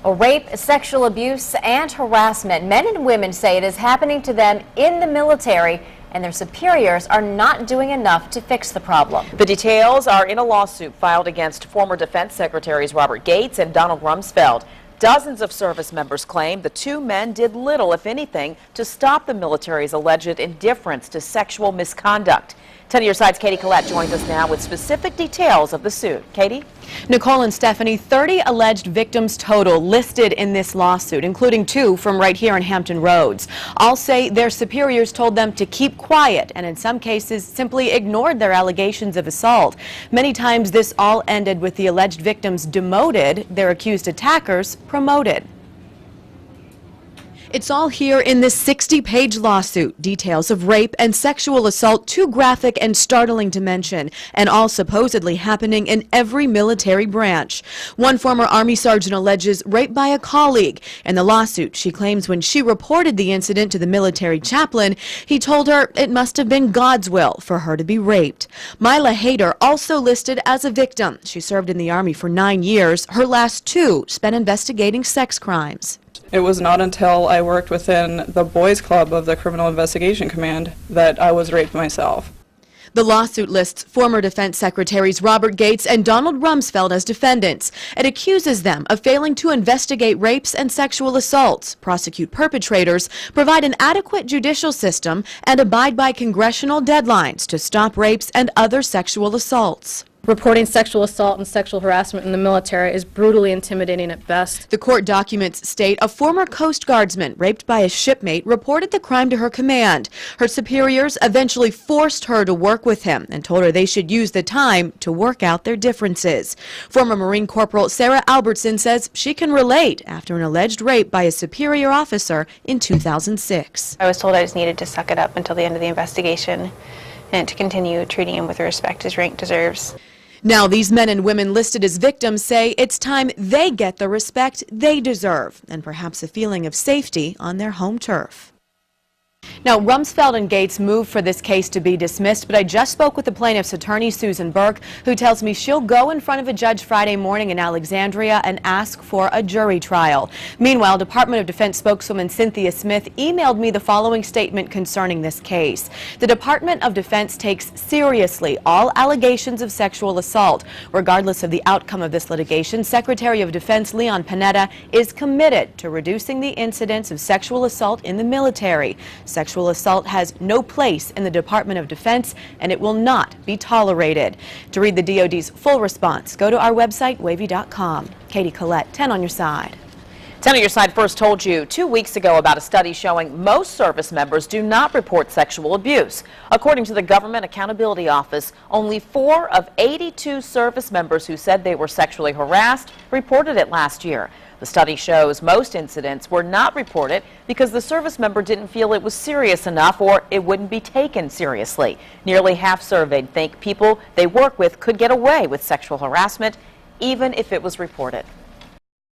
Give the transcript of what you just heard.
Rape, sexual abuse, and harassment. Men and women say it is happening to them in the military, and their superiors are not doing enough to fix the problem. The details are in a lawsuit filed against former Defense Secretaries Robert Gates and Donald Rumsfeld. Dozens of service members claim the two men did little, if anything, to stop the military's alleged indifference to sexual misconduct. 10 on Your Side's Katie Collette joins us now with specific details of the suit. Katie? Nicole and Stephanie, 30 alleged victims total listed in this lawsuit, including 2 from right here in Hampton Roads. All say their superiors told them to keep quiet and in some cases simply ignored their allegations of assault. Many times this all ended with the alleged victims demoted, their accused attackers promoted. It's all here in this 60-page lawsuit. Details of rape and sexual assault too graphic and startling to mention, and all supposedly happening in every military branch. One former Army sergeant alleges rape by a colleague. In the lawsuit, she claims when she reported the incident to the military chaplain, he told her it must have been God's will for her to be raped. Mila Hader also listed as a victim. She served in the Army for 9 years. Her last 2 spent investigating sex crimes. It was not until I worked within the boys' club of the Criminal Investigation Command that I was raped myself. The lawsuit lists former Defense Secretaries Robert Gates and Donald Rumsfeld as defendants. It accuses them of failing to investigate rapes and sexual assaults, prosecute perpetrators, provide an adequate judicial system, and abide by congressional deadlines to stop rapes and other sexual assaults. Reporting sexual assault and sexual harassment in the military is brutally intimidating at best. The court documents state a former Coast Guardsman raped by a shipmate reported the crime to her command. Her superiors eventually forced her to work with him and told her they should use the time to work out their differences. Former Marine Corporal Sarah Albertson says she can relate after an alleged rape by a superior officer in 2006. I was told I just needed to suck it up until the end of the investigation and to continue treating him with the respect his rank deserves. Now these men and women listed as victims say it's time they get the respect they deserve and perhaps a feeling of safety on their home turf. Now, Rumsfeld and Gates moved for this case to be dismissed, but I just spoke with the plaintiff's attorney, Susan Burke, who tells me she'll go in front of a judge Friday morning in Alexandria and ask for a jury trial. Meanwhile, Department of Defense spokeswoman Cynthia Smith emailed me the following statement concerning this case. The Department of Defense takes seriously all allegations of sexual assault. Regardless of the outcome of this litigation, Secretary of Defense Leon Panetta is committed to reducing the incidence of sexual assault in the military. Sexual assault has no place in the Department of Defense, and it will not be tolerated. To read the DoD's full response, go to our website, wavy.com. Katie Collette, 10 on Your Side. 10 on Your Side first told you 2 weeks ago about a study showing most service members do not report sexual abuse. According to the Government Accountability Office, only 4 of 82 service members who said they were sexually harassed reported it last year. The study shows most incidents were not reported because the service member didn't feel it was serious enough or it wouldn't be taken seriously. Nearly half surveyed think people they work with could get away with sexual harassment even if it was reported.